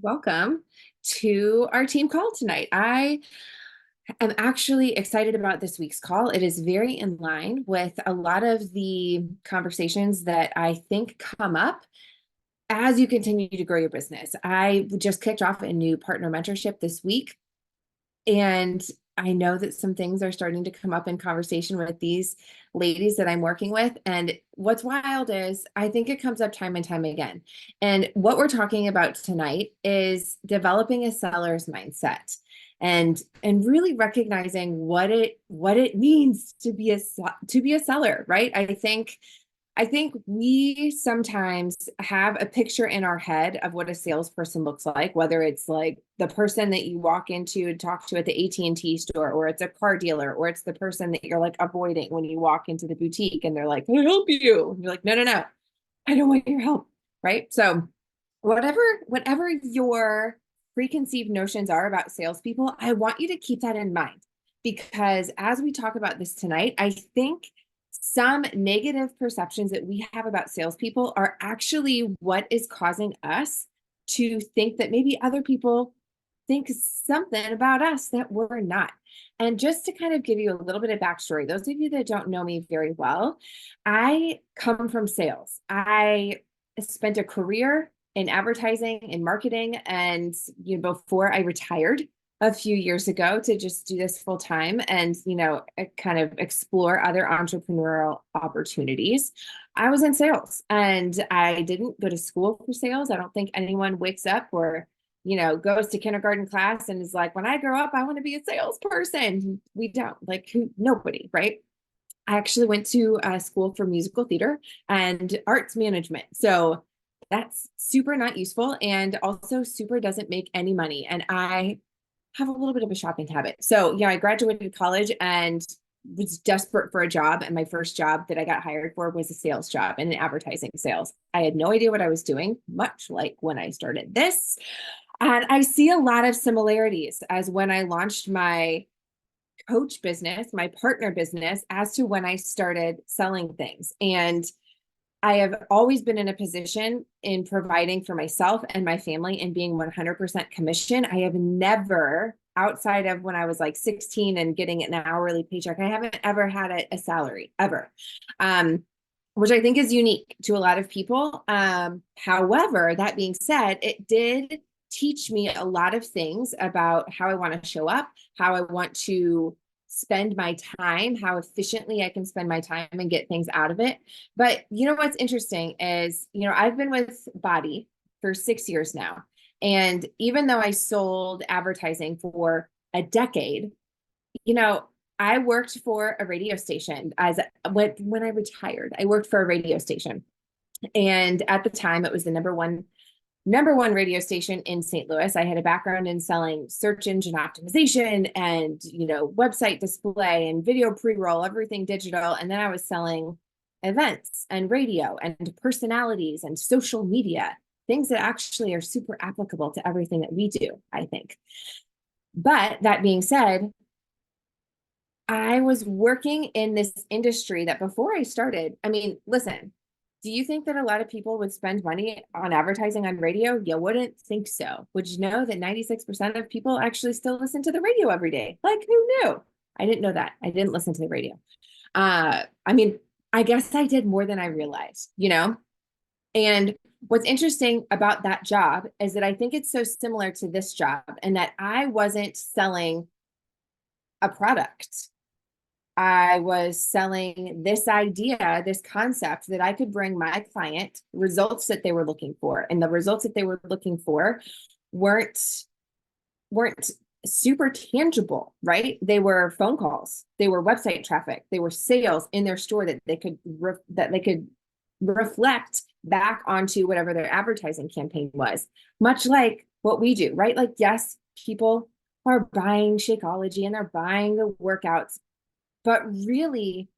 welcome to our team call tonight. I am actually excited about this week's call. It is very in line with a lot of the conversations that I think come up as you continue to grow your business. I just kicked off a new partner mentorship this week, and I know that some things are starting to come up in conversation with these ladies that I'm working with. And what's wild is I think it comes up time and time again. And what we're talking about tonight is developing a seller's mindset and really recognizing what it means to be a seller, right? I think we sometimes have a picture in our head of what a salesperson looks like, whether it's like the person that you walk into and talk to at the AT&T store, or it's a car dealer, or it's the person that you're like avoiding when you walk into the boutique and they're like, "Can I help you?" And you're like, "No, no, no, I don't want your help." Right? So whatever your preconceived notions are about salespeople, I want you to keep that in mind, because as we talk about this tonight, I think some negative perceptions that we have about salespeople are actually what is causing us to think that maybe other people think something about us that we're not. And just to kind of give you a little bit of backstory, those of you that don't know me very well, I come from sales. I spent a career in advertising and marketing, and before I retired a few years ago to just do this full time and kind of explore other entrepreneurial opportunities, I was in sales, and I didn't go to school for sales. I don't think anyone wakes up or goes to kindergarten class and is like, when I grow up, I want to be a salesperson. We don't, like, nobody, right? I actually went to school for musical theater and arts management. So that's super not useful, and also super doesn't make any money. And I have a little bit of a shopping habit. So yeah, I graduated college and was desperate for a job. And my first job that I got hired for was a sales job in advertising sales. I had no idea what I was doing, much like when I started this. And I see a lot of similarities as when I launched my coach business, my partner business, as to when I started selling things. And I have always been in a position in providing for myself and my family and being 100% commission. I have never, outside of when I was like 16 and getting an hourly paycheck, I haven't ever had a salary ever, which I think is unique to a lot of people. However, that being said, it did teach me a lot of things about how I want to show up, how I want to spend my time, how efficiently I can spend my time and get things out of it. But what's interesting is, I've been with BODI for 6 years now. And even though I sold advertising for a decade, I worked for a radio station when I retired. I worked for a radio station. And at the time, it was the number one radio station in St. Louis. I had a background in selling search engine optimization and, website display and video pre-roll, everything digital. And then I was selling events and radio and personalities and social media, things that actually are super applicable to everything that we do, I think. But that being said, I was working in this industry that before I started, I mean, listen, do you think that a lot of people would spend money on advertising on radio? You wouldn't think so. Would you know that 96% of people actually still listen to the radio every day? Like, who knew? I didn't know that. I didn't listen to the radio. I mean, I guess I did more than I realized, And what's interesting about that job is that I think it's so similar to this job, and that I wasn't selling a product. I was selling this idea, this concept that I could bring my client results that they were looking for. And the results that they were looking for weren't super tangible, right? They were phone calls, they were website traffic, they were sales in their store that they could reflect back onto whatever their advertising campaign was. Much like what we do, right? Like, yes, people are buying Shakeology and they're buying the workouts, but really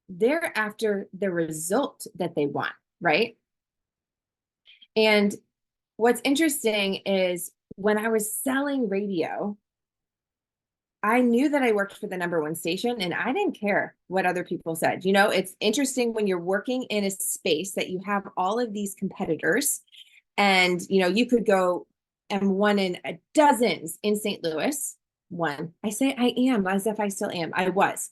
they're after the result that they want, right? And what's interesting is when I was selling radio, I knew that I worked for the number one station, and I didn't care what other people said. It's interesting when you're working in a space that you have all of these competitors, and you could go am one in dozens in St. Louis. One, I say I am as if I still am. I was.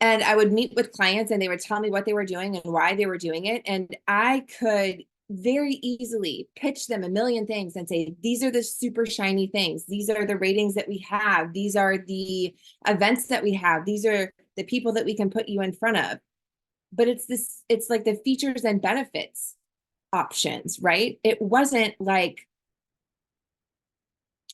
And I would meet with clients and they would tell me what they were doing and why they were doing it. And I could very easily pitch them a million things and say, these are the super shiny things. These are the ratings that we have. These are the events that we have. These are the people that we can put you in front of. But it's like the features and benefits options, right? It wasn't like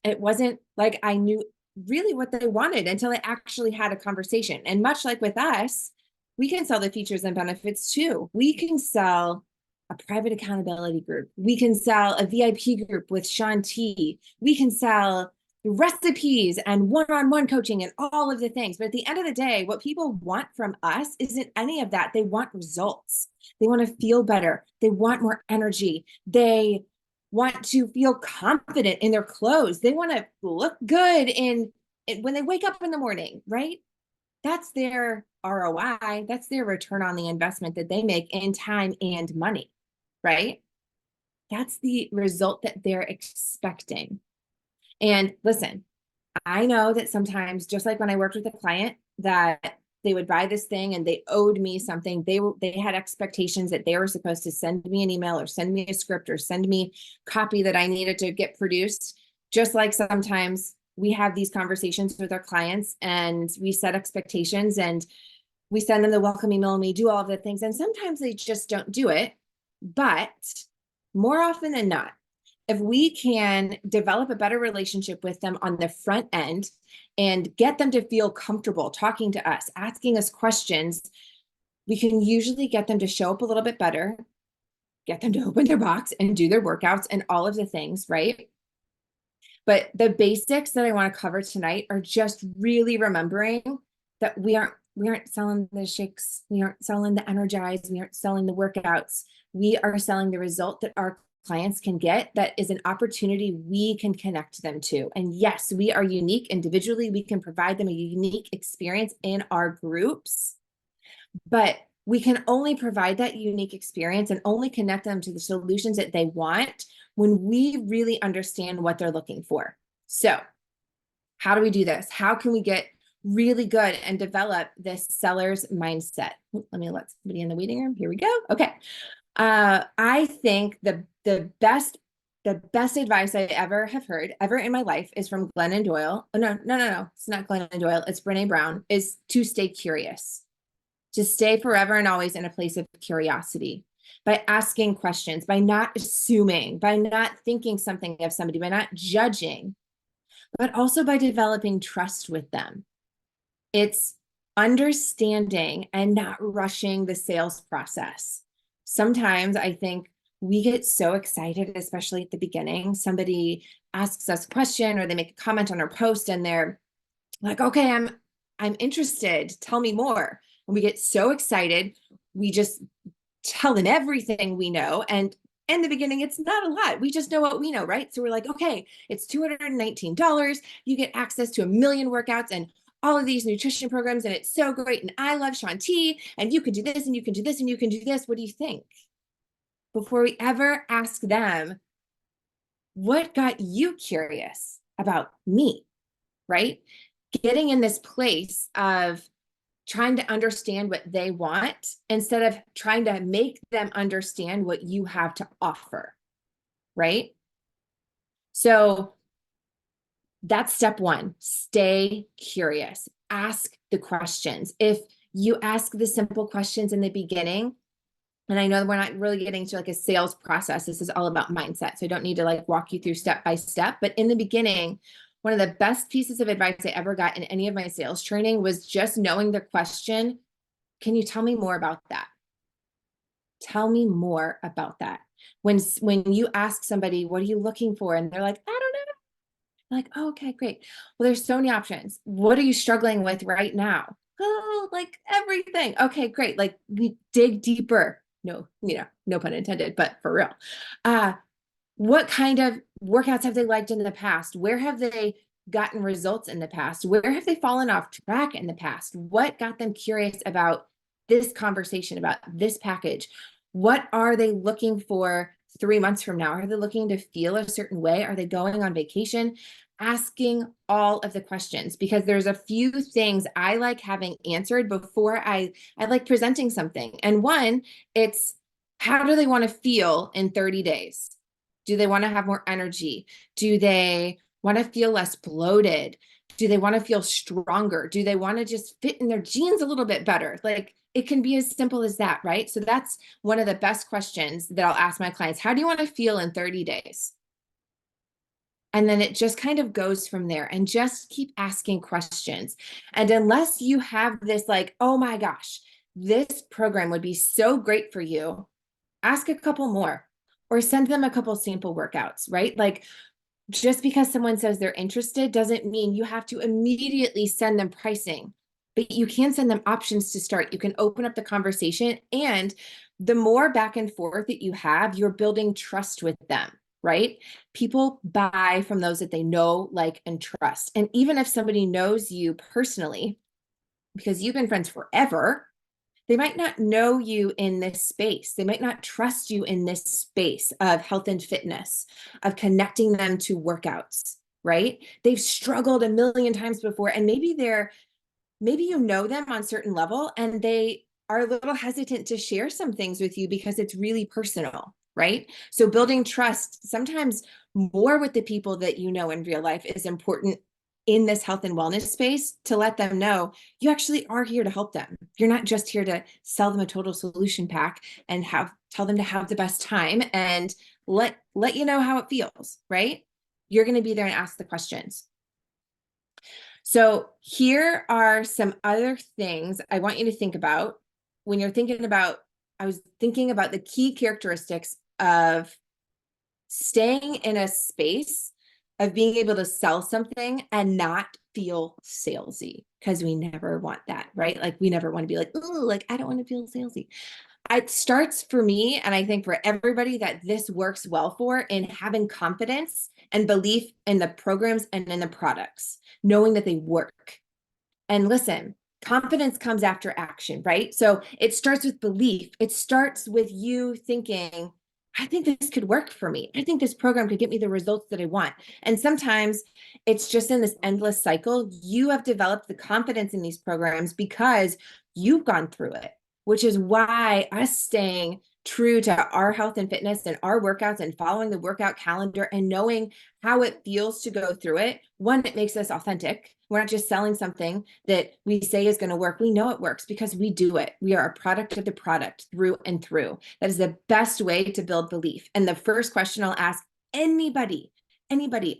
I knew really what they wanted until I actually had a conversation. And much like with us, we can sell the features and benefits too. We can sell a private accountability group. We can sell a VIP group with Sean T. We can sell recipes and one-on-one coaching and all of the things. But at the end of the day, what people want from us isn't any of that. They want results. They want to feel better. They want more energy. They want to feel confident in their clothes. They want to look good when they wake up in the morning, right? That's their ROI. That's their return on the investment that they make in time and money, right? That's the result that they're expecting. And listen, I know that sometimes, just like when I worked with a client, that they would buy this thing and they owed me something. They had expectations that they were supposed to send me an email or send me a script or send me copy that I needed to get produced. Just like sometimes we have these conversations with our clients and we set expectations and we send them the welcome email and we do all of the things. And sometimes they just don't do it. But more often than not, if we can develop a better relationship with them on the front end and get them to feel comfortable talking to us, asking us questions, we can usually get them to show up a little bit better, get them to open their box and do their workouts and all of the things, right? But the basics that I want to cover tonight are just really remembering that we aren't selling the shakes, we aren't selling the energize, we aren't selling the workouts. We are selling the result that our clients can get, that is an opportunity we can connect them to. And yes, we are unique individually. We can provide them a unique experience in our groups, but we can only provide that unique experience and only connect them to the solutions that they want when we really understand what they're looking for. So how do we do this? How can we get really good and develop this seller's mindset? Let me let somebody in the waiting room. Here we go. Okay. I think the best advice I ever have heard ever in my life is from Glennon Doyle. Oh, no. It's not Glennon Doyle. It's Brene Brown, is to stay curious, to stay forever and always in a place of curiosity, by asking questions, by not assuming, by not thinking something of somebody, by not judging, but also by developing trust with them. It's understanding and not rushing the sales process. Sometimes I think we get so excited, especially at the beginning. Somebody asks us a question or they make a comment on our post and they're like, okay, I'm interested. Tell me more. And we get so excited. We just tell them everything we know. And in the beginning, it's not a lot. We just know what we know, right? So we're like, okay, it's $219. You get access to 1 million workouts and all of these nutrition programs, and it's so great. And I love Sean T, and you can do this, and you can do this, and you can do this. What do you think? Before we ever ask them, what got you curious about me, right? Getting in this place of trying to understand what they want instead of trying to make them understand what you have to offer, right? So that's step one. Stay curious. Ask the questions. If you ask the simple questions in the beginning, and I know we're not really getting to like a sales process. This is all about mindset. So I don't need to like walk you through step by step. But in the beginning, one of the best pieces of advice I ever got in any of my sales training was just knowing the question, can you tell me more about that? Tell me more about that. When you ask somebody, what are you looking for? And they're like, I don't know. Like, oh, okay, great. Well, there's so many options. What are you struggling with right now? Oh, like everything. Okay, great. Like we dig deeper. No, no pun intended, but for real. What kind of workouts have they liked in the past? Where have they gotten results in the past? Where have they fallen off track in the past? What got them curious about this conversation, about this package? What are they looking for 3 months from now? Are they looking to feel a certain way? Are they going on vacation? Asking all of the questions, because there's a few things I like having answered before I like presenting something. And one, it's how do they want to feel in 30 days? Do they want to have more energy? Do they want to feel less bloated? Do they want to feel stronger? Do they want to just fit in their jeans a little bit better? Like, it can be as simple as that, right? So that's one of the best questions that I'll ask my clients. How do you want to feel in 30 days? And then it just kind of goes from there, and just keep asking questions. And unless you have this like, oh my gosh, this program would be so great for you, ask a couple more or send them a couple sample workouts, right? Like, just because someone says they're interested doesn't mean you have to immediately send them pricing, but you can send them options to start. You can open up the conversation, and the more back and forth that you have, you're building trust with them, right? People buy from those that they know, like, and trust. And even if somebody knows you personally, because you've been friends forever, they might not know you in this space. They might not trust you in this space of health and fitness, of connecting them to workouts, right? They've struggled a million times before, and maybe you know them on a certain level, and they are a little hesitant to share some things with you because it's really personal, right? So building trust, sometimes more with the people that you know in real life, is important in this health and wellness space, to let them know you actually are here to help them. You're not just here to sell them a total solution pack and tell them to have the best time and let you know how it feels, right? You're going to be there and ask the questions. So here are some other things I want you to think about when you're thinking about, I was thinking about the key characteristics of staying in a space of being able to sell something and not feel salesy, because we never want that, right? Like, we never want to be like, oh, like, I don't want to feel salesy. It starts for me, and I think for everybody that this works well for, in having confidence and belief in the programs and in the products, knowing that they work. And listen, confidence comes after action, right? So it starts with belief. It starts with you thinking, I think this could work for me. I think this program could get me the results that I want. And sometimes it's just in this endless cycle. You have developed the confidence in these programs because you've gone through it, which is why us staying true to our health and fitness and our workouts and following the workout calendar and knowing how it feels to go through it. One, it makes us authentic. We're not just selling something that we say is going to work. We know it works because we do it. We are a product of the product through and through. That is the best way to build belief. And the first question I'll ask anybody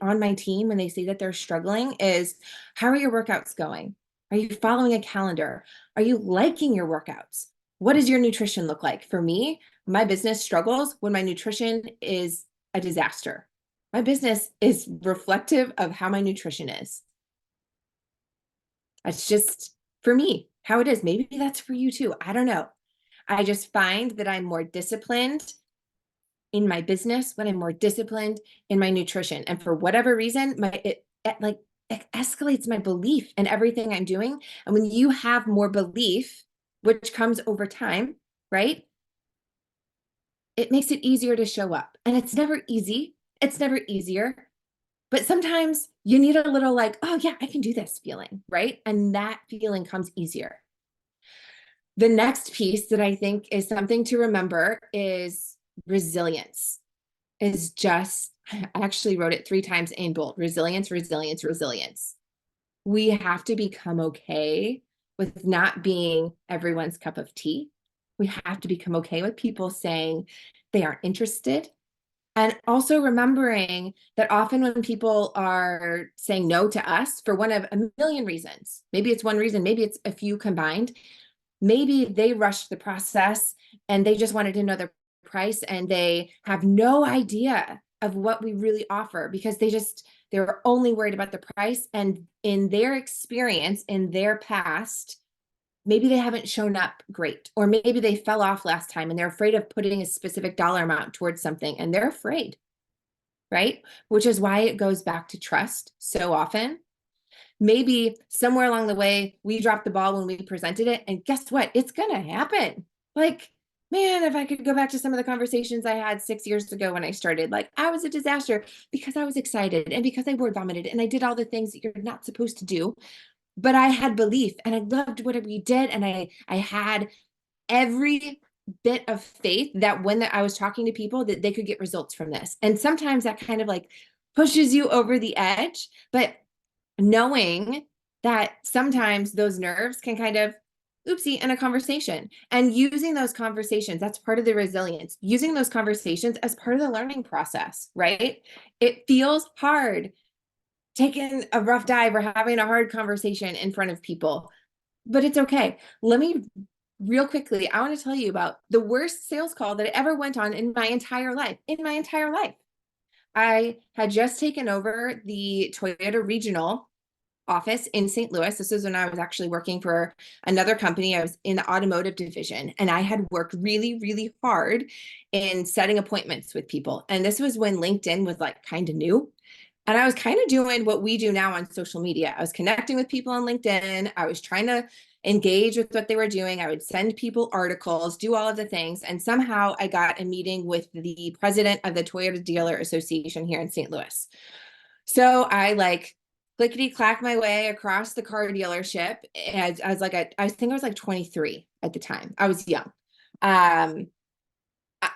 on my team when they say that they're struggling is, how are your workouts going? Are you following a calendar? Are you liking your workouts? What does your nutrition look like? For me, my business struggles when my nutrition is a disaster. My business is reflective of how my nutrition is. That's just, for me, how it is. Maybe that's for you too. I don't know. I just find that I'm more disciplined in my business when I'm more disciplined in my nutrition. And for whatever reason, it escalates my belief in everything I'm doing. And when you have more belief, which comes over time, right? It makes it easier to show up. And it's never easy. It's never easier. But sometimes you need a little like, oh yeah, I can do this feeling, right? And that feeling comes easier. The next piece that I think is something to remember is resilience. Is just, I actually wrote it 3 times in bold: resilience, resilience, resilience. We have to become okay with not being everyone's cup of tea. We have to become okay with people saying they aren't interested. And also remembering that often when people are saying no to us for one of a million reasons, maybe it's one reason, maybe it's a few combined, maybe they rushed the process and they just wanted to know their price and they have no idea of what we really offer, because they're only worried about the price. And in their experience, in their past, maybe they haven't shown up great, or maybe they fell off last time and they're afraid of putting a specific dollar amount towards something, and they're afraid, right? Which is why it goes back to trust so often. Maybe somewhere along the way, we dropped the ball when we presented it, and guess what? It's going to happen. Like, man, if I could go back to some of the conversations I had 6 years ago when I started, like I was a disaster because I was excited and because I word vomited and I did all the things that you're not supposed to do. But I had belief and I loved what we did. And I had every bit of faith that when I was talking to people that they could get results from this. And sometimes that kind of like pushes you over the edge, but knowing that sometimes those nerves can kind of oopsie in a conversation and using those conversations, that's part of the resilience, using those conversations as part of the learning process, right? It feels hard taking a rough dive or having a hard conversation in front of people, but it's okay. Let me real quickly, I want to tell you about the worst sales call that I ever went on in my entire life. In my entire life, I had just taken over the Toyota regional office in St. Louis. This is when I was actually working for another company. I was in the automotive division and I had worked really, really hard in setting appointments with people. And this was when LinkedIn was like kind of new. And I was kind of doing what we do now on social media. I was connecting with people on LinkedIn. I was trying to engage with what they were doing. I would send people articles, do all of the things. And somehow I got a meeting with the president of the Toyota Dealer Association here in St. Louis. So I like clickety clack my way across the car dealership as like I think I was like 23 at the time. I was young. Um,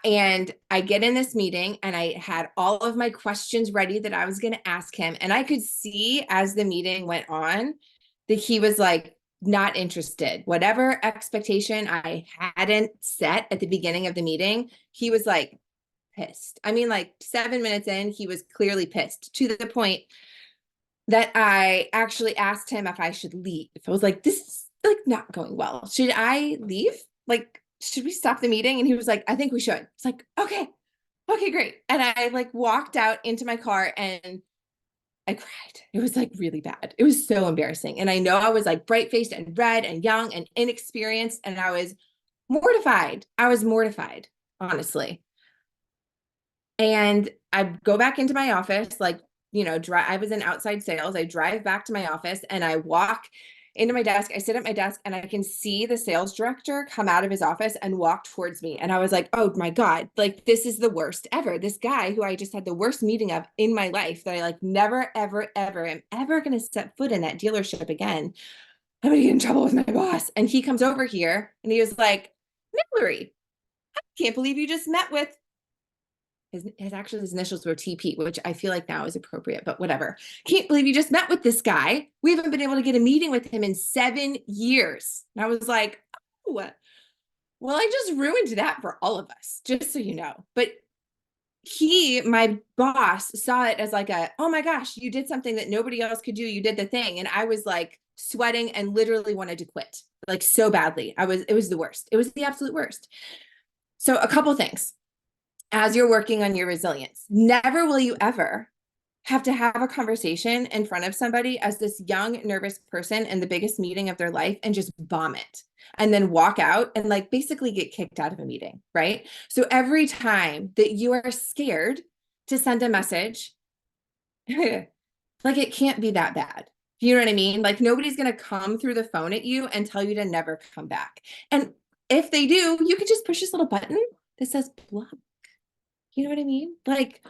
and I get in this meeting and I had all of my questions ready that I was going to ask him. And I could see as the meeting went on that he was like not interested. Whatever expectation I hadn't set at the beginning of the meeting, he was like pissed. I mean, like 7 minutes in, he was clearly pissed to the point that I actually asked him if I should leave. I was like, this is like not going well. Should I leave? Like, should we stop the meeting? And he was like, I think we should. It's like, okay, great. And I like walked out into my car and I cried. It was like really bad. It was so embarrassing. And I know I was like bright faced and red and young and inexperienced. And I was mortified. I was mortified, honestly. And I go back into my office, like, I was in outside sales. I drive back to my office and I walk into my desk. I sit at my desk and I can see the sales director come out of his office and walk towards me. And I was like, oh my God, like this is the worst ever. This guy who I just had the worst meeting of in my life that I like never, ever, ever am ever going to step foot in that dealership again. I'm going to get in trouble with my boss. And he comes over here and he was like, Mallory, I can't believe you just met with his initials were TP, which I feel like now is appropriate, but whatever. Can't believe you just met with this guy. We haven't been able to get a meeting with him in 7 years. And I was like, oh, well, I just ruined that for all of us, just so you know. But my boss saw it as like oh my gosh, you did something that nobody else could do. You did the thing. And I was like sweating and literally wanted to quit like so badly. It was the worst. It was the absolute worst. So a couple things. As you're working on your resilience, never will you ever have to have a conversation in front of somebody as this young, nervous person in the biggest meeting of their life and just bomb it and then walk out and like basically get kicked out of a meeting, right? So every time that you are scared to send a message, like it can't be that bad. You know what I mean? Like nobody's going to come through the phone at you and tell you to never come back. And if they do, you can just push this little button that says block. You know what I mean? Like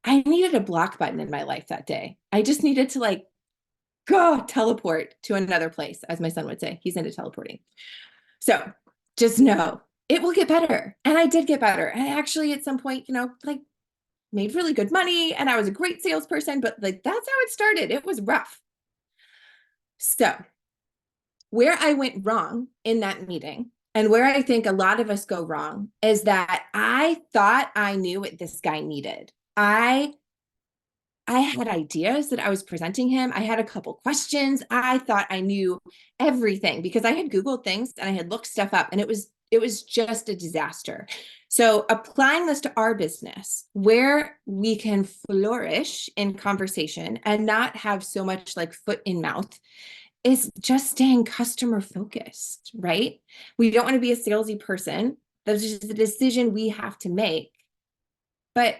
I needed a block button in my life that day. I just needed to like go teleport to another place, as my son would say. He's into teleporting. So just know it will get better. And I did get better. And I actually at some point, like made really good money and I was a great salesperson, but like that's how it started. It was rough. So where I went wrong in that meeting and where I think a lot of us go wrong is that I thought I knew what this guy needed. I had ideas that I was presenting him. I had a couple questions. I thought I knew everything because I had Googled things and I had looked stuff up and it was just a disaster. So applying this to our business where we can flourish in conversation and not have so much like foot in mouth is just staying customer focused, right? We don't want to be a salesy person. That's just a decision we have to make. But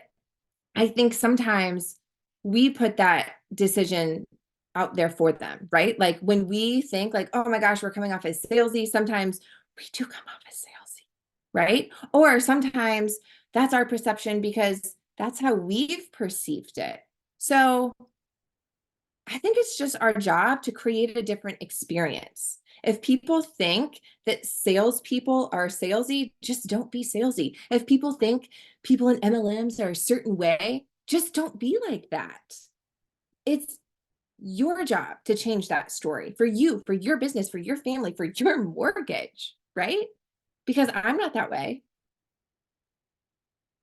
I think sometimes we put that decision out there for them, right? Like when we think like, oh my gosh, we're coming off as salesy, sometimes we do come off as salesy, right? Or sometimes that's our perception because that's how we've perceived it. So I think it's just our job to create a different experience. If people think that salespeople are salesy, just don't be salesy. If people think people in MLMs are a certain way, just don't be like that. It's your job to change that story for you, for your business, for your family, for your mortgage, right? Because I'm not that way.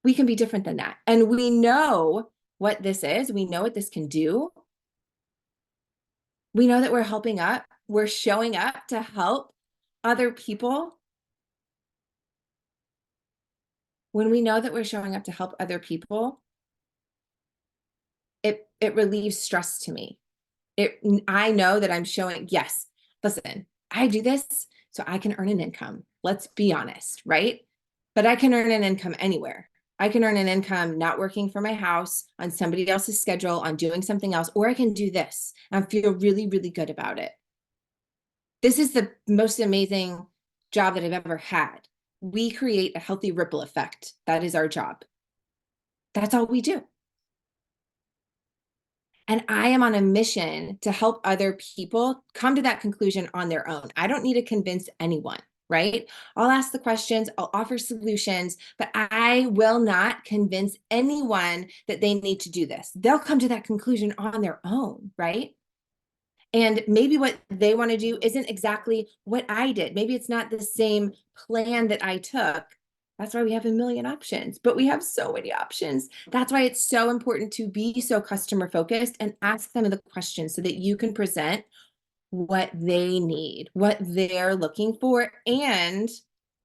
We can be different than that. And we know what this is. We know what this can do. We know that we're helping up. We're showing up to help other people. When we know that we're showing up to help other people, it relieves stress to me. I know that I'm showing, yes, listen, I do this so I can earn an income. Let's be honest, right? But I can earn an income anywhere. I can earn an income not working for my house, on somebody else's schedule, on doing something else, or I can do this and feel really, really good about it. This is the most amazing job that I've ever had. We create a healthy ripple effect. That is our job. That's all we do. And I am on a mission to help other people come to that conclusion on their own. I don't need to convince anyone, right? I'll ask the questions, I'll offer solutions, but I will not convince anyone that they need to do this. They'll come to that conclusion on their own, right? And maybe what they want to do isn't exactly what I did. Maybe it's not the same plan that I took. That's why we have a million options, but we have so many options. That's why it's so important to be so customer focused and ask them the questions so that you can present what they need, what they're looking for. And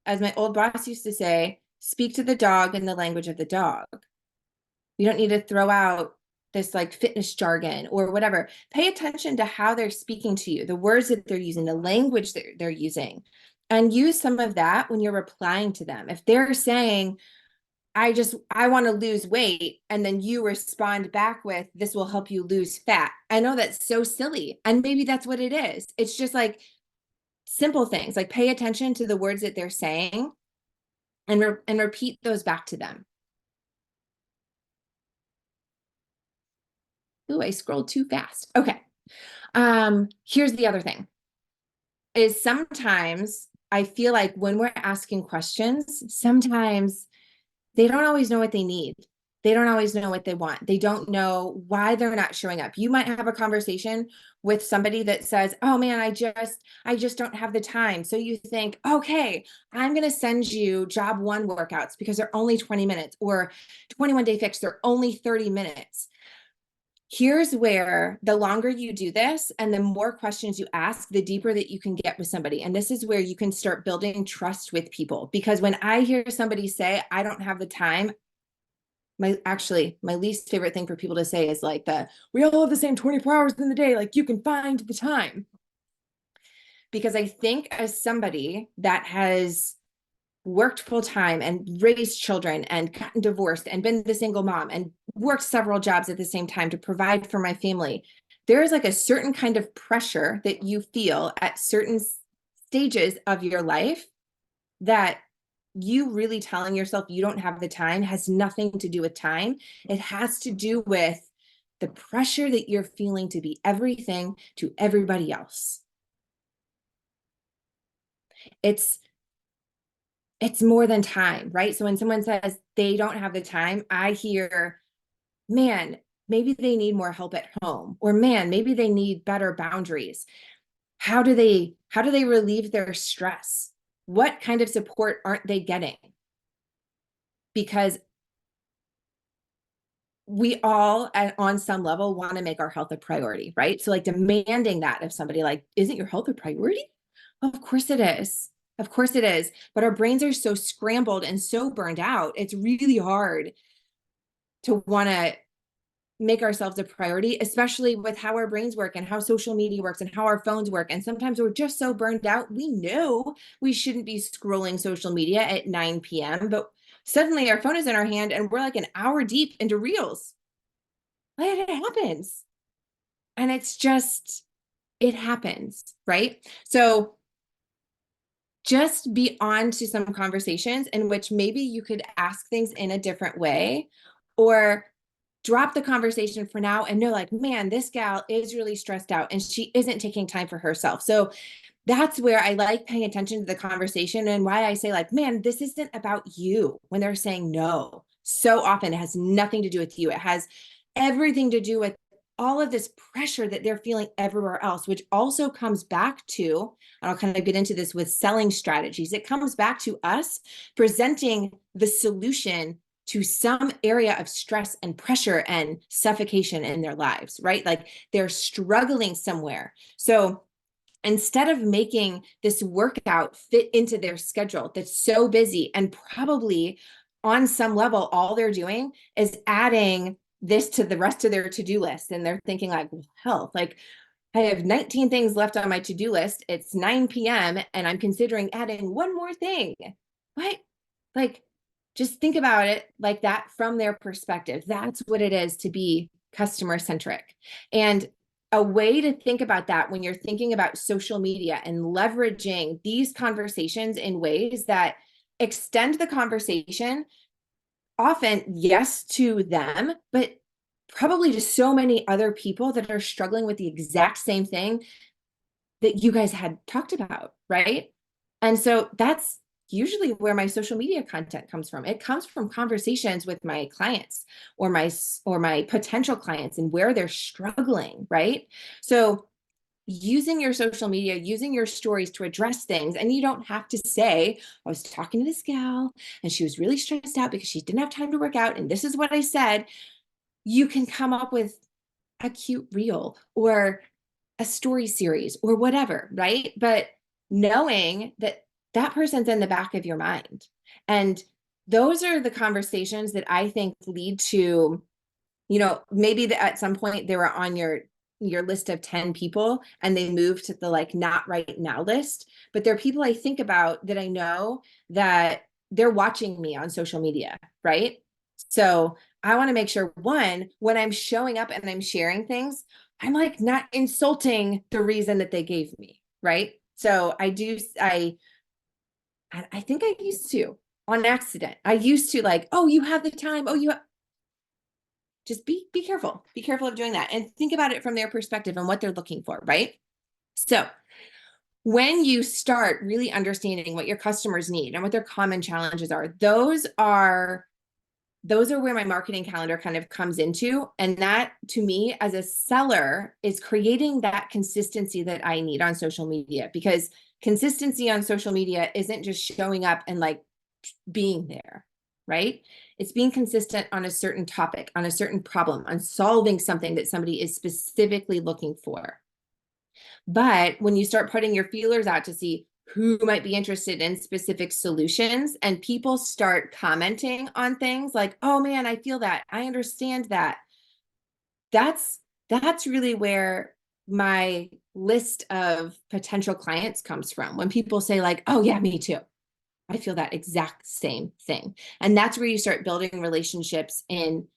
as my old boss used to say, speak to the dog in the language of the dog. You don't need to throw out this like fitness jargon or whatever. Pay attention to how they're speaking to you, the words that they're using, the language that they're using, and use some of that when you're replying to them. If they're saying, I want to lose weight, and then you respond back with, this will help you lose fat. I know that's so silly. And maybe that's what it is. It's just like simple things, like pay attention to the words that they're saying and repeat those back to them. Ooh, I scrolled too fast. Okay. Here's the other thing is sometimes I feel like when we're asking questions, sometimes they don't always know what they need. They don't always know what they want. They don't know why they're not showing up. You might have a conversation with somebody that says, "Oh man, I just don't have the time." So you think, "Okay, I'm going to send you job 1 workouts because they're only 20 minutes, or 21 day fix, they're only 30 minutes." Here's where the longer you do this and the more questions you ask, the deeper that you can get with somebody. And this is where you can start building trust with people. Because when I hear somebody say, I don't have the time, my least favorite thing for people to say is like we all have the same 24 hours in the day, like you can find the time. Because I think as somebody that has worked full time and raised children and gotten divorced and been the single mom and worked several jobs at the same time to provide for my family, there is like a certain kind of pressure that you feel at certain stages of your life that you really telling yourself you don't have the time has nothing to do with time. It has to do with the pressure that you're feeling to be everything to everybody else. It's more than time, right? So when someone says they don't have the time, I hear, man, maybe they need more help at home, or man, maybe they need better boundaries. How do they relieve their stress? What kind of support aren't they getting? Because we all on some level want to make our health a priority, right? So like demanding that of somebody, like, isn't your health a priority? Of course it is. Of course it is. But our brains are so scrambled and so burned out. It's really hard to want to make ourselves a priority, especially with how our brains work and how social media works and how our phones work. And sometimes we're just so burned out. We know we shouldn't be scrolling social media at 9 p.m., but suddenly our phone is in our hand and we're like an hour deep into reels. Like, it happens. And it's just, it happens, right? So just be on to some conversations in which maybe you could ask things in a different way, or drop the conversation for now and know, like, man, this gal is really stressed out and she isn't taking time for herself. So that's where I like paying attention to the conversation, and why I say, like, man, this isn't about you when they're saying no. So often it has nothing to do with you. It has everything to do with all of this pressure that they're feeling everywhere else, which also comes back to, and I'll kind of get into this with selling strategies. It comes back to us presenting the solution to some area of stress and pressure and suffocation in their lives, right? Like they're struggling somewhere. So instead of making this workout fit into their schedule that's so busy, and probably on some level all they're doing is adding this to the rest of their to-do list, and they're thinking, like, well, hell, like, I have 19 things left on my to-do list. It's 9 p.m. and I'm considering adding one more thing. What? Like, just think about it like that from their perspective. That's what it is to be customer centric. And a way to think about that when you're thinking about social media and leveraging these conversations in ways that extend the conversation, often, yes, to them, but probably to so many other people that are struggling with the exact same thing that you guys had talked about, right? And so that's usually where my social media content comes from. It comes from conversations with my clients or my potential clients, and where they're struggling, right? So using your social media, using your stories to address things. And you don't have to say, I was talking to this gal and she was really stressed out because she didn't have time to work out, and this is what I said. You can come up with a cute reel or a story series or whatever, right? But knowing that that person's in the back of your mind. And those are the conversations that I think lead to, maybe at some point they were on your list of 10 people and they moved to the, like, not right now list. But they're people I think about that I know that they're watching me on social media, right? So I want to make sure, one, when I'm showing up and I'm sharing things, I'm, like, not insulting the reason that they gave me, right? So I think I used to, on accident. I used to, like, oh, you have the time. Oh, just be careful. Be careful of doing that, and think about it from their perspective and what they're looking for, right? So when you start really understanding what your customers need and what their common challenges are, those are where my marketing calendar kind of comes into. And that, to me, as a seller, is creating that consistency that I need on social media, because consistency on social media isn't just showing up and, like, being there, right? It's being consistent on a certain topic, on a certain problem, on solving something that somebody is specifically looking for. But when you start putting your feelers out to see who might be interested in specific solutions, and people start commenting on things like, oh man, I feel that, I understand that, that's really where my list of potential clients comes from. When people say, like, oh yeah, me too, I feel that exact same thing. And that's where you start building relationships in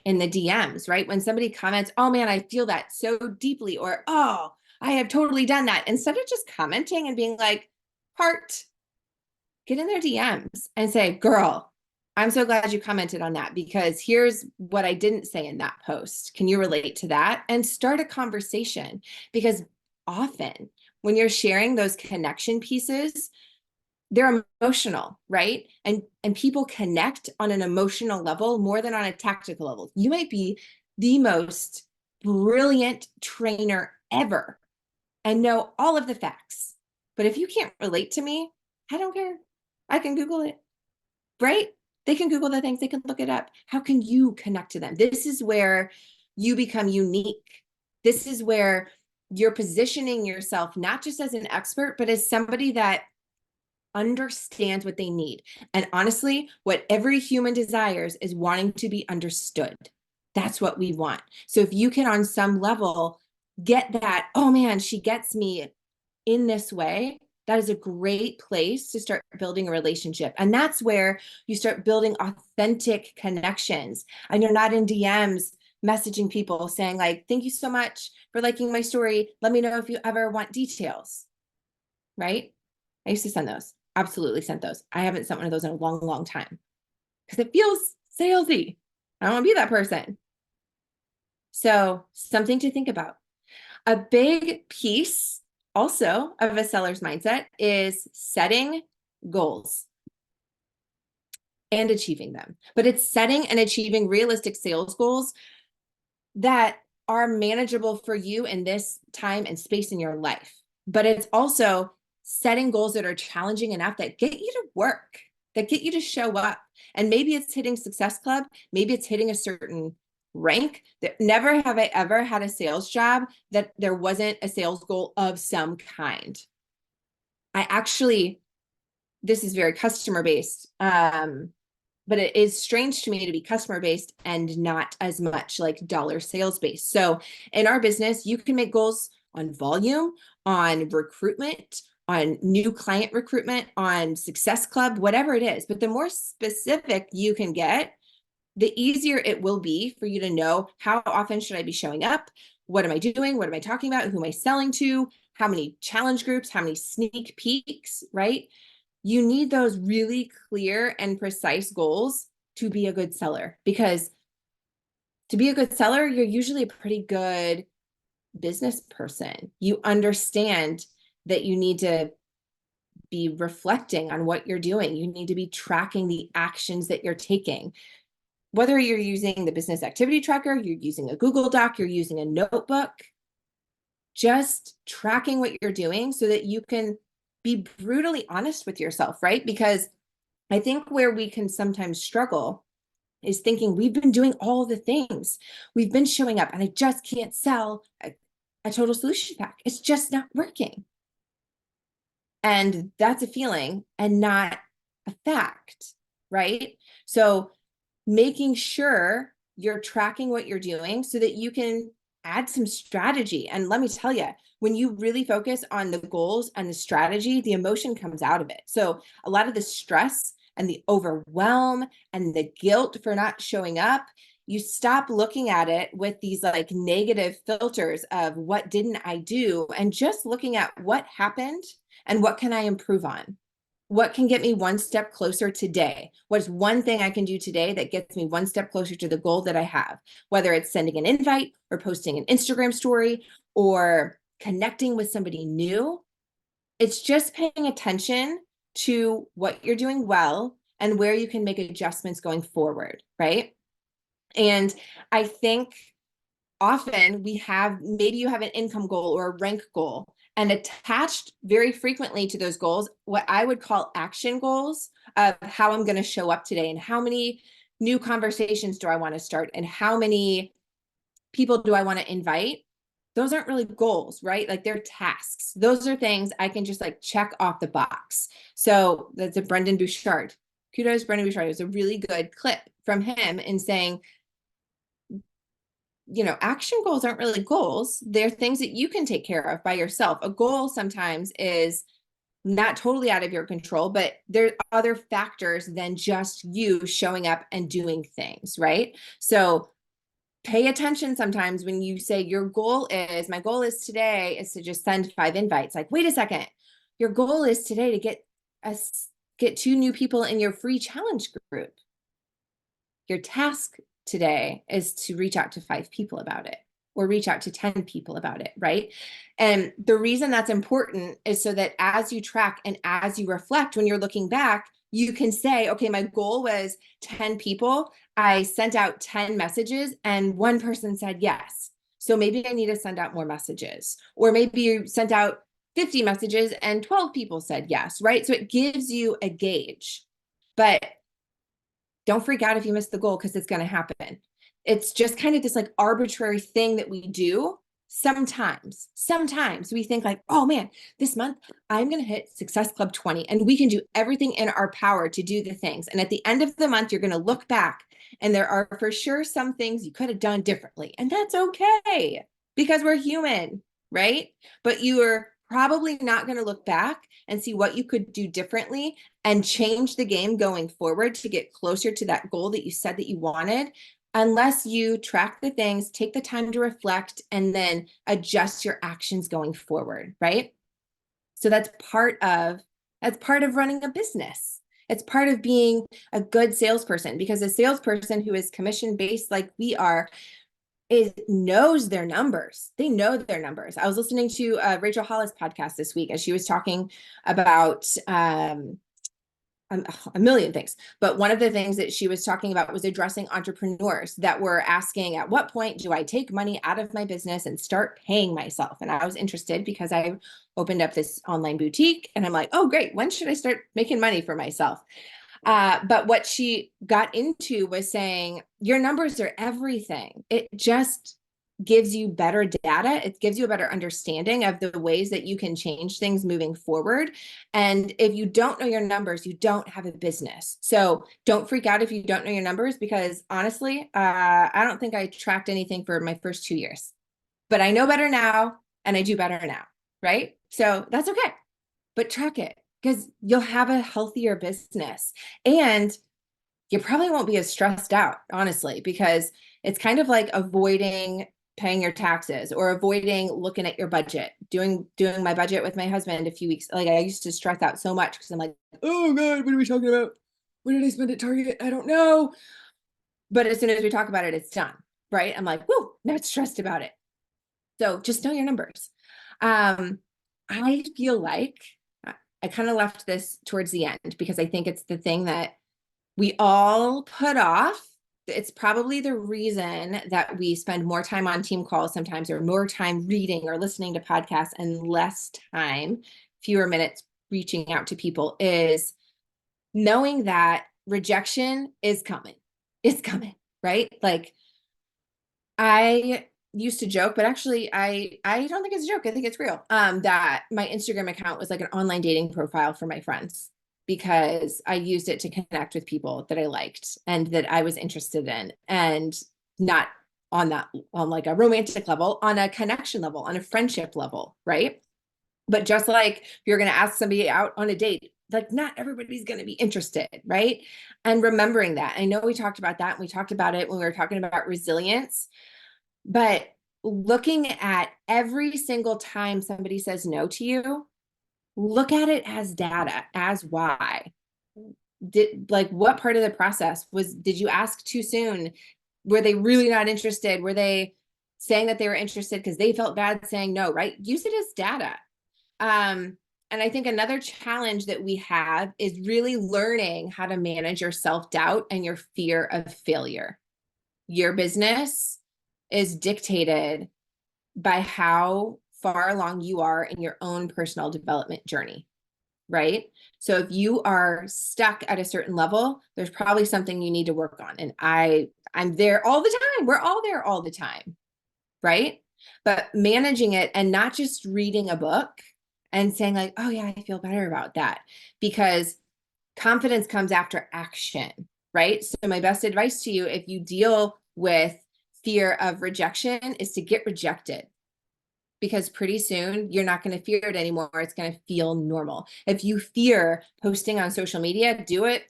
the DMs, right? When somebody comments, oh man, I feel that so deeply, or oh, I have totally done that. Instead of just commenting and being like, heart, get in their DMs and say, girl, I'm so glad you commented on that, because here's what I didn't say in that post. Can you relate to that? And start a conversation. Because often when you're sharing those connection pieces, they're emotional, right? And people connect on an emotional level more than on a tactical level. You might be the most brilliant trainer ever and know all of the facts, but if you can't relate to me, I don't care. I can Google it, right? They can Google the things, they can look it up. How can you connect to them? This is where you become unique. This is where you're positioning yourself not just as an expert, but as somebody that understands what they need. And honestly, what every human desires is wanting to be understood. That's what we want. So if you can, on some level, get that, oh man, she gets me in this way, that is a great place to start building a relationship. And that's where you start building authentic connections. And you're not in DMs messaging people saying, like, thank you so much for liking my story. Let me know if you ever want details, right? I used to send those. Absolutely sent those. I haven't sent one of those in a long, long time because it feels salesy. I don't want to be that person. So something to think about. A big piece also of a seller's mindset is setting goals and achieving them. But it's setting and achieving realistic sales goals that are manageable for you in this time and space in your life. But it's also setting goals that are challenging enough that get you to work, that get you to show up. And maybe it's hitting Success Club, maybe it's hitting a certain rank. That never have I ever had a sales job that there wasn't a sales goal of some kind. I actually, this is very customer based. But it is strange to me to be customer based and not as much like dollar sales based. So in our business, you can make goals on volume, on recruitment, on new client recruitment, on Success Club, whatever it is. But the more specific you can get, the easier it will be for you to know how often should I be showing up? What am I doing? What am I talking about? Who am I selling to? How many challenge groups? How many sneak peeks, right? You need those really clear and precise goals to be a good seller, because to be a good seller, you're usually a pretty good business person. You understand that you need to be reflecting on what you're doing. You need to be tracking the actions that you're taking. Whether you're using the business activity tracker, you're using a Google Doc, you're using a notebook, just tracking what you're doing so that you can be brutally honest with yourself, right? Because I think where we can sometimes struggle is thinking we've been doing all the things. We've been showing up and I just can't sell a total solution pack. It's just not working. And that's a feeling and not a fact, right? So making sure you're tracking what you're doing so that you can add some strategy. And let me tell you, when you really focus on the goals and the strategy, the emotion comes out of it. So a lot of the stress and the overwhelm and the guilt for not showing up, you stop looking at it with these like negative filters of what didn't I do, and just looking at what happened and what can I improve on. What can get me one step closer today? What's one thing I can do today that gets me one step closer to the goal that I have? Whether it's sending an invite or posting an Instagram story or connecting with somebody new, it's just paying attention to what you're doing well and where you can make adjustments going forward, right? And I think often we have, maybe you have an income goal or a rank goal, and attached very frequently to those goals, what I would call action goals of how I'm going to show up today and how many new conversations do I want to start and how many people do I want to invite. Those aren't really goals, right? Like they're tasks. Those are things I can just like check off the box. So that's a Brendan Bouchard. Kudos, Brendan Bouchard. It was a really good clip from him in saying, you know, action goals aren't really goals. They're things that you can take care of by yourself. A goal sometimes is not totally out of your control, but there are other factors than just you showing up and doing things, right? So pay attention sometimes when you say your goal is, my goal is today is to just send 5 invites. Like, wait a second, your goal is today to get 2 new people in your free challenge group. Your task today is to reach out to 5 people about it, or reach out to 10 people about it, right? And the reason that's important is so that as you track and as you reflect, when you're looking back, you can say, okay, my goal was 10 people. I sent out 10 messages and 1 person said yes. So maybe I need to send out more messages. Or maybe you sent out 50 messages and 12 people said yes, right? So it gives you a gauge. But don't freak out if you miss the goal, because it's going to happen. It's just kind of this like arbitrary thing that we do. Sometimes we think like, oh man, this month I'm going to hit Success Club 20 and we can do everything in our power to do the things. And at the end of the month, you're going to look back and there are for sure some things you could have done differently. And that's okay, because we're human, right? But you are probably not going to look back and see what you could do differently and change the game going forward to get closer to that goal that you said that you wanted, unless you track the things, take the time to reflect, and then adjust your actions going forward, right? So that's part of That's part of running a business. It's part of being a good salesperson, because a salesperson who is commission based like we are knows their numbers. They know their numbers. I was listening to Rachel Hollis podcast this week, and she was talking about a million things. But one of the things that she was talking about was addressing entrepreneurs that were asking, at what point do I take money out of my business and start paying myself? And I was interested because I opened up this online boutique, and I'm like, oh, great. When should I start making money for myself? But what she got into was saying, your numbers are everything. It just gives you better data. It gives you a better understanding of the ways that you can change things moving forward. And if you don't know your numbers, you don't have a business. So don't freak out if you don't know your numbers, because honestly, I don't think I tracked anything for my first 2 years, but I know better now and I do better now, right? So that's okay, but track it, because you'll have a healthier business, and you probably won't be as stressed out, honestly, because it's kind of like avoiding paying your taxes or avoiding looking at your budget. Doing my budget with my husband a few weeks, like I used to stress out so much because I'm like, oh God, what are we talking about? What did I spend at Target? I don't know. But as soon as we talk about it, it's done, right? I'm like, whoo, not stressed about it. So just know your numbers. I feel like I kind of left this towards the end because I think it's the thing that we all put off. It's probably the reason that we spend more time on team calls sometimes, or more time reading or listening to podcasts and less time, fewer minutes reaching out to people, is knowing that rejection is coming. It's coming, right? Like, I used to joke, but actually I don't think it's a joke. I think it's real. That my Instagram account was like an online dating profile for my friends, because I used it to connect with people that I liked and that I was interested in, and not on like a romantic level, on a connection level, on a friendship level, right? But just like if you're going to ask somebody out on a date, like not everybody's going to be interested, right? And remembering that. I know we talked about that, and we talked about it when we were talking about resilience, but looking at every single time somebody says no to you, look at it as data, as why. Like, what part of the process did you ask too soon? Were they really not interested? Were they saying that they were interested because they felt bad saying no, right? Use it as data. And I think another challenge that we have is really learning how to manage your self-doubt and your fear of failure. Your business is dictated by how far along you are in your own personal development journey, right? So if you are stuck at a certain level, there's probably something you need to work on. And I'm there all the time. We're all there all the time, right? But managing it and not just reading a book and saying like, oh yeah, I feel better about that, because confidence comes after action, right? So my best advice to you, if you deal with fear of rejection, is to get rejected, because pretty soon you're not going to fear it anymore. It's going to feel normal. If you fear posting on social media, do it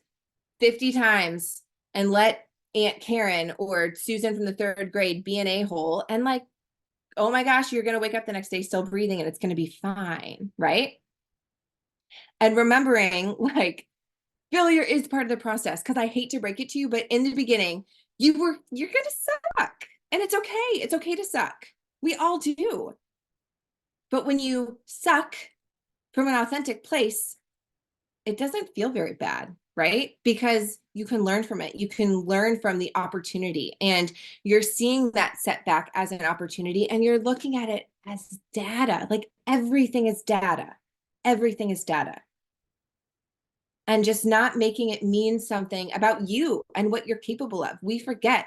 50 times and let Aunt Karen or Susan from the 3rd grade be an a-hole, and like, oh my gosh, you're going to wake up the next day still breathing and it's going to be fine, right? And remembering like failure is part of the process, because I hate to break it to you, but in the beginning, you're going to suck, and it's okay. It's okay to suck. We all do. But when you suck from an authentic place, it doesn't feel very bad, right? Because you can learn from it. You can learn from the opportunity, and you're seeing that setback as an opportunity, and you're looking at it as data. Like, everything is data. Everything is data. And just not making it mean something about you and what you're capable of. We forget,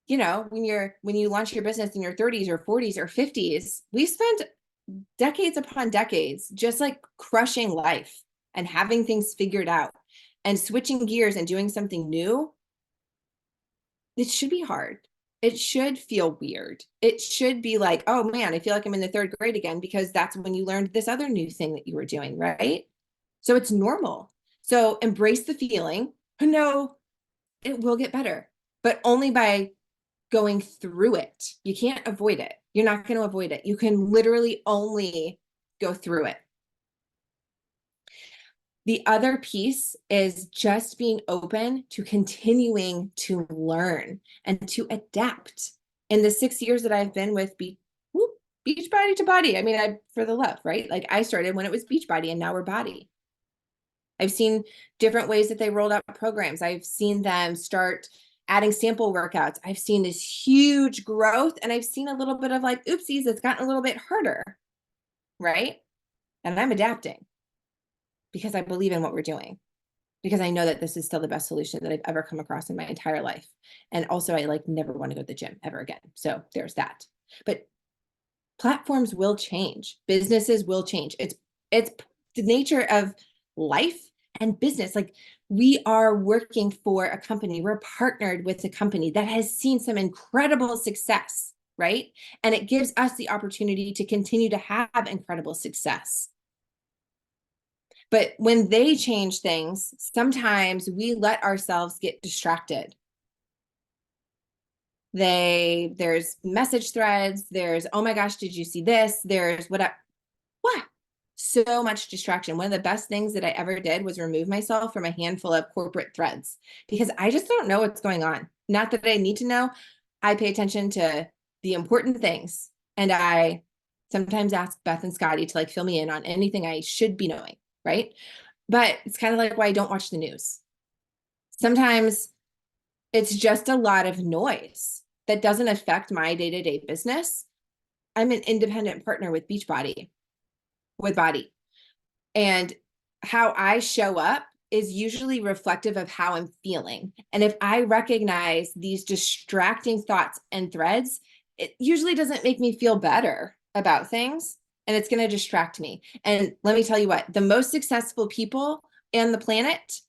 when you launch your business in your 30s or 40s or 50s, we spent decades upon decades just like crushing life and having things figured out, and switching gears and doing something new. It should be hard. It should feel weird. It should be like, oh man, I feel like I'm in the 3rd grade again, because that's when you learned this other new thing that you were doing, right? So it's normal. So embrace the feeling. No, it will get better, but only by going through it. You can't avoid it. You're not going to avoid it. You can literally only go through it. The other piece is just being open to continuing to learn and to adapt. In the 6 years that I've been with Beachbody to Body, I mean, for the love, right? Like I started when it was Beachbody and now we're Body. I've seen different ways that they rolled out programs. I've seen them start adding sample workouts. I've seen this huge growth, and I've seen a little bit of like, oopsies, it's gotten a little bit harder, right? And I'm adapting because I believe in what we're doing, because I know that this is still the best solution that I've ever come across in my entire life. And also I like never want to go to the gym ever again. So there's that. But platforms will change. Businesses will change. It's the nature of life and business. Like we are working for a company. We're partnered with a company that has seen some incredible success, right? And it gives us the opportunity to continue to have incredible success. But when they change things, sometimes we let ourselves get distracted. There's message threads, there's, oh my gosh, did you see this? There's what? So much distraction. One of the best things that I ever did was remove myself from a handful of corporate threads because I just don't know what's going on. Not that I need to know. I pay attention to the important things. And I sometimes ask Beth and Scotty to like fill me in on anything I should be knowing, right? But it's kind of like why I don't watch the news. Sometimes it's just a lot of noise that doesn't affect my day-to-day business. I'm an independent partner with Beachbody, with BODI. And how I show up is usually reflective of how I'm feeling. And if I recognize these distracting thoughts and threads, it usually doesn't make me feel better about things. And it's going to distract me. And let me tell you what, the most successful people on the planet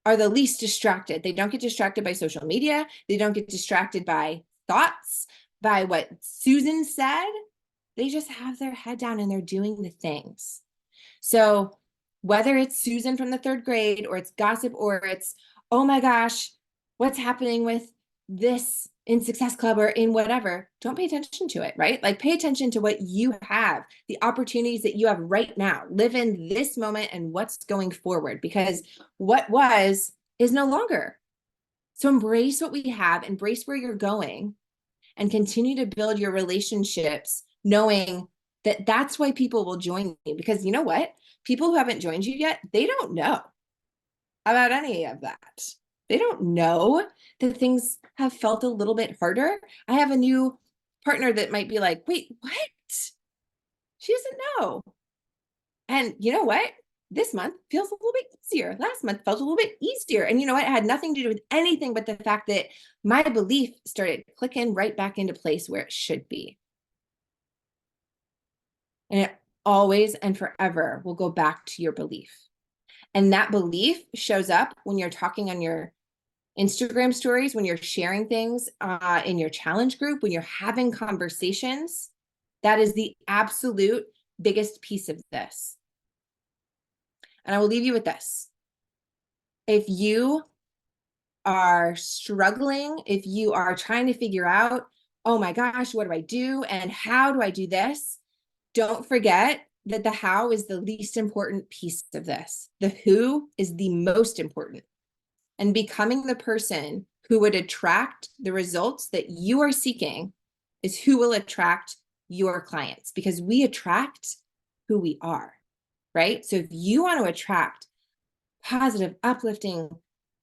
are the least distracted. They don't get distracted by social media. They don't get distracted by thoughts, by what Susan said. They just have their head down and they're doing the things. So whether it's Susan from the third grade or it's gossip or it's, oh my gosh, what's happening with this in Success Club or in whatever, don't pay attention to it, right? Like pay attention to what you have, the opportunities that you have right now. Live in this moment and what's going forward, because what was is no longer. So embrace what we have, embrace where you're going, and continue to build your relationships knowing that that's why people will join you. Because you know what? People who haven't joined you yet, they don't know about any of that. They don't know that things have felt a little bit harder. I have a new partner that might be like, wait, what? She doesn't know. And you know what? This month feels a little bit easier. Last month felt a little bit easier. And you know what? It had nothing to do with anything but the fact that my belief started clicking right back into place where it should be. And it always and forever will go back to your belief. And that belief shows up when you're talking on your Instagram stories, when you're sharing things in your challenge group, when you're having conversations. That is the absolute biggest piece of this. And I will leave you with this. If you are struggling, if you are trying to figure out, oh my gosh, what do I do? And how do I do this? Don't forget that the how is the least important piece of this. The who is the most important. And becoming the person who would attract the results that you are seeking is who will attract your clients, because we attract who we are, right? So if you want to attract positive, uplifting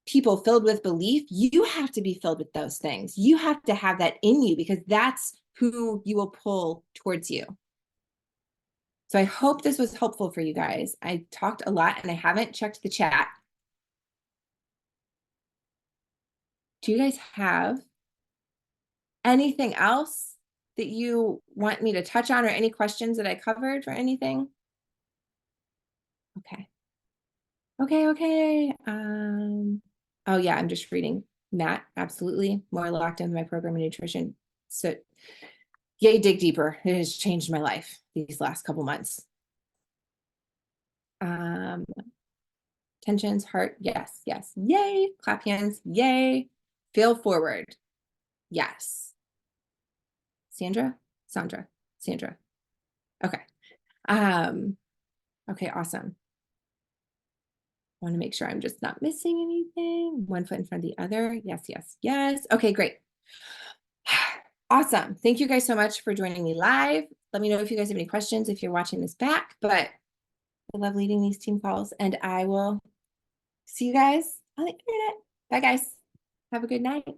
people filled with belief, you have to be filled with those things. You have to have that in you, because that's who you will pull towards you. So I hope this was helpful for you guys. I talked a lot and I haven't checked the chat. Do you guys have anything else that you want me to touch on, or any questions that I covered or anything? Okay. Okay. Oh yeah, I'm just reading. Matt, absolutely. More locked into my program of nutrition. So yay, dig deeper. It has changed my life these last couple months. Tensions, heart, yes, yes. Yay. Clap hands, yay. Feel forward. Yes. Sandra? Sandra. Okay. Okay, awesome. want to make sure I'm just not missing anything. One foot in front of the other. Yes, yes, yes. Okay, great. Awesome. Thank you guys so much for joining me live. Let me know if you guys have any questions if you're watching this back, but I love leading these team calls, and I will see you guys on the internet. Bye, guys. Have a good night.